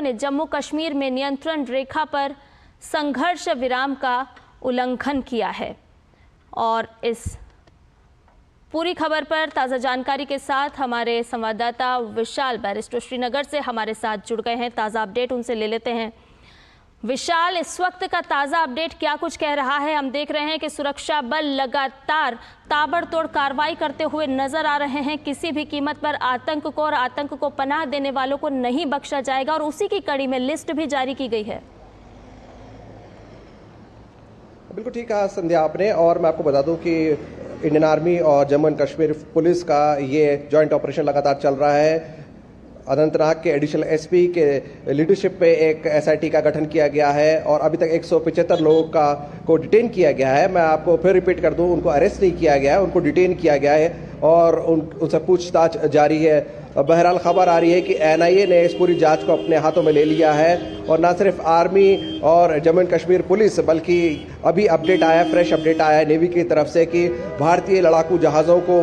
ने जम्मू कश्मीर में नियंत्रण रेखा पर संघर्ष विराम का उल्लंघन किया है। और इस पूरी खबर पर ताज़ा जानकारी के साथ हमारे संवाददाता विशाल बैरिस्टो श्रीनगर से हमारे साथ जुड़ गए हैं। ताज़ा अपडेट उनसे ले लेते हैं। विशाल, इस वक्त का ताज़ा अपडेट क्या कुछ कह रहा है? हम देख रहे हैं कि सुरक्षा बल लगातार ताबड़तोड़ कार्रवाई करते हुए नजर आ रहे हैं। किसी भी कीमत पर आतंक को और आतंक को पनाह देने वालों को नहीं बख्शा जाएगा और उसी की कड़ी में लिस्ट भी जारी की गई है। बिल्कुल ठीक कहा संध्या आपने। और मैं आपको बता दूं कि इंडियन आर्मी और जम्मू एंड कश्मीर पुलिस का ये जॉइंट ऑपरेशन लगातार चल रहा है। अनंतनाग के एडिशनल एसपी के लीडरशिप पे एक एसआईटी का गठन किया गया है और अभी तक 175 लोगों को डिटेन किया गया है। मैं आपको फिर रिपीट कर दूं, उनको अरेस्ट नहीं किया गया है, उनको डिटेन किया गया है और उनसे पूछताछ जारी है। बहरहाल खबर आ रही है कि एनआईए ने इस पूरी जांच को अपने हाथों में ले लिया है और न सिर्फ आर्मी और जम्मू एंड कश्मीर पुलिस बल्कि अभी अपडेट आया, फ्रेश अपडेट आया है नेवी की तरफ से कि भारतीय लड़ाकू जहाज़ों को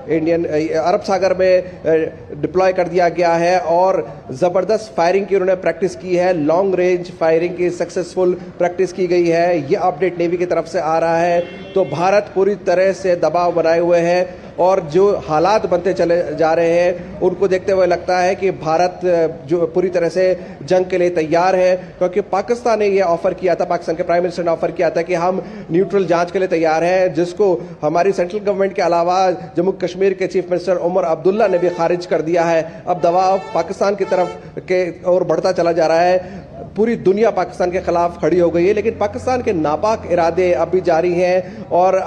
इंडियन अरब सागर में डिप्लॉय कर दिया गया है और ज़बरदस्त फायरिंग की उन्होंने प्रैक्टिस की है। लॉन्ग रेंज फायरिंग की सक्सेसफुल प्रैक्टिस की गई है। ये अपडेट नेवी की तरफ से आ रहा है। तो भारत पूरी तरह से दबाव बनाए हुए है और जो हालात बनते चले जा रहे हैं उनको देखते हुए लगता है कि भारत जो पूरी तरह से जंग के लिए तैयार है, क्योंकि पाकिस्तान ने यह ऑफर किया था, पाकिस्तान के प्राइम मिनिस्टर ने ऑफर किया था कि हम न्यूट्रल जांच के लिए तैयार हैं, जिसको हमारी सेंट्रल गवर्नमेंट के अलावा जम्मू कश्मीर के चीफ मिनिस्टर उमर अब्दुल्ला ने भी खारिज कर दिया है। अब दबाव पाकिस्तान की तरफ के और बढ़ता चला जा रहा है। पूरी दुनिया पाकिस्तान के खिलाफ खड़ी हो गई है, लेकिन पाकिस्तान के नापाक इरादे अब भी जारी हैं और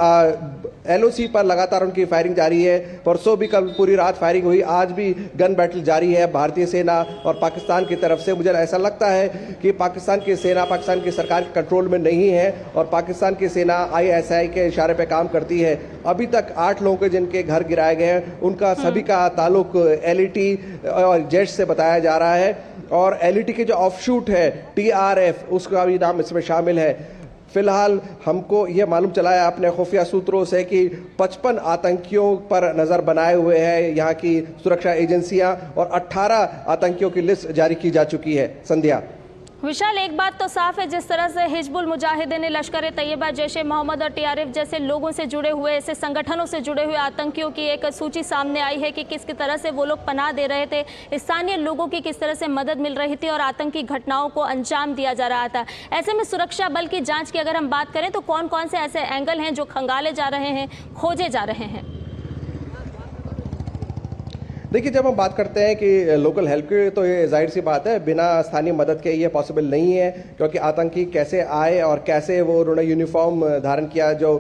एलओसी पर लगातार उनकी फायरिंग जारी है। परसों भी कल पूरी रात फायरिंग हुई, आज भी गन बैटल जारी है भारतीय सेना और पाकिस्तान की तरफ से। मुझे ऐसा लगता है कि पाकिस्तान की सेना पाकिस्तान की सरकार के कंट्रोल में नहीं है और पाकिस्तान की सेना आईएसआई के इशारे पे काम करती है। अभी तक 8 लोगों के जिनके घर गिराए गए हैं उनका सभी का ताल्लुक एलईटी और जेट से बताया जा रहा है और एलईटी के जो ऑफशूट है टीआरएफ, उसका भी नाम इसमें शामिल है। फिलहाल हमको यह मालूम चला है अपने खुफिया सूत्रों से कि 55 आतंकियों पर नज़र बनाए हुए हैं यहाँ की सुरक्षा एजेंसियां और 18 आतंकियों की लिस्ट जारी की जा चुकी है। संध्या। विशाल, एक बात तो साफ है, जिस तरह से हिजबुल मुजाहिदीन, लश्कर तैयबा, जैश मोहम्मद और टीआरएफ जैसे लोगों से जुड़े हुए, ऐसे संगठनों से जुड़े हुए आतंकियों की एक सूची सामने आई है कि किस तरह से वो लोग पनाह दे रहे थे, स्थानीय लोगों की किस तरह से मदद मिल रही थी और आतंकी घटनाओं को अंजाम दिया जा रहा था। ऐसे में सुरक्षा बल की जाँच की अगर हम बात करें तो कौन कौन से ऐसे एंगल हैं जो खंगाले जा रहे हैं, खोजे जा रहे हैं? देखिए, जब हम बात करते हैं कि लोकल हेल्प की तो ये जाहिर सी बात है, बिना स्थानीय मदद के ये पॉसिबल नहीं है, क्योंकि आतंकी कैसे आए और कैसे वो उन्होंने यूनिफॉर्म धारण किया जो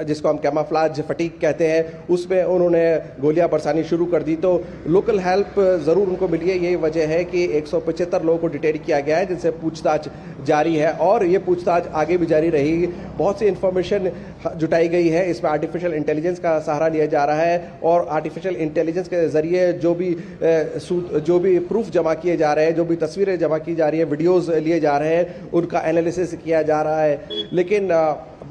जिसको हम कैमाफ्लाज फटीक कहते हैं, उसमें उन्होंने गोलियां बरसानी शुरू कर दी। तो लोकल हेल्प ज़रूर उनको मिली है। यही वजह है कि 175 लोगों को डिटेन किया गया है, जिनसे पूछताछ जारी है और ये पूछताछ आगे भी जारी रहेगी। बहुत सी इंफॉर्मेशन जुटाई गई है, इसमें आर्टिफिशियल इंटेलिजेंस का सहारा लिया जा रहा है और आर्टिफिशियल इंटेलिजेंस के जरिए जो भी प्रूफ जमा किए जा रहे हैं, जो भी तस्वीरें जमा की जा रही है, वीडियोस लिए जा रहे हैं, उनका एनालिसिस किया जा रहा है। लेकिन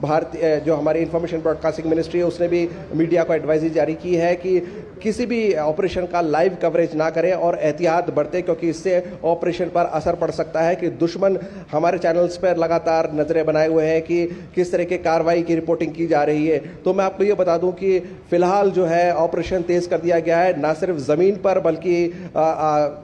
भारतीय जो हमारी इंफॉर्मेशन ब्रॉडकास्टिंग मिनिस्ट्री है उसने भी मीडिया को एडवाइजरी जारी की है कि किसी भी ऑपरेशन का लाइव कवरेज ना करें और एहतियात बरतें, क्योंकि इससे ऑपरेशन पर असर पड़ सकता है। कि दुश्मन हमारे चैनल्स पर लगातार नजरें बनाए हुए हैं कि किस तरह के कार्रवाई की रिपोर्टिंग की जा रही है। तो मैं आपको ये बता दूं कि फिलहाल जो है ऑपरेशन तेज कर दिया गया है, ना सिर्फ जमीन पर बल्कि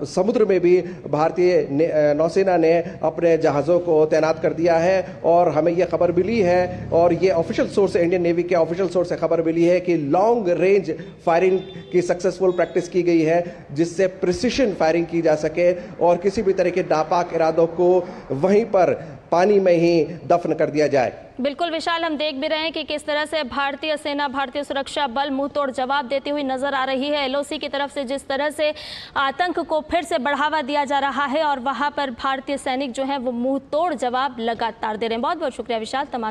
समुद्र में भी भारतीय नौसेना ने अपने जहाज़ों को तैनात कर दिया है और हमें यह खबर मिली है और ये ऑफिशियल सोर्स, इंडियन नेवी के ऑफिशियल सोर्स से खबर मिली है कि लॉन्ग रेंज फायरिंग की सक्सेसफुल प्रैक्टिस की गई है, जिससे प्रिसिशन फायरिंग की जा सके और किसी भी तरह के नापाक इरादों को वहीं पर पानी में ही दफन कर दिया जाए। बिल्कुल विशाल, हम देख भी रहे हैं कि किस तरह से भारतीय सेना, भारतीय सुरक्षा बल मुंह तोड़ जवाब देती हुई नजर आ रही है। एलओसी की तरफ से जिस तरह से आतंक को फिर से बढ़ावा दिया जा रहा है और वहां पर भारतीय सैनिक जो हैं वो मुंह तोड़ जवाब लगातार दे रहे हैं। बहुत बहुत शुक्रिया विशाल। तमाम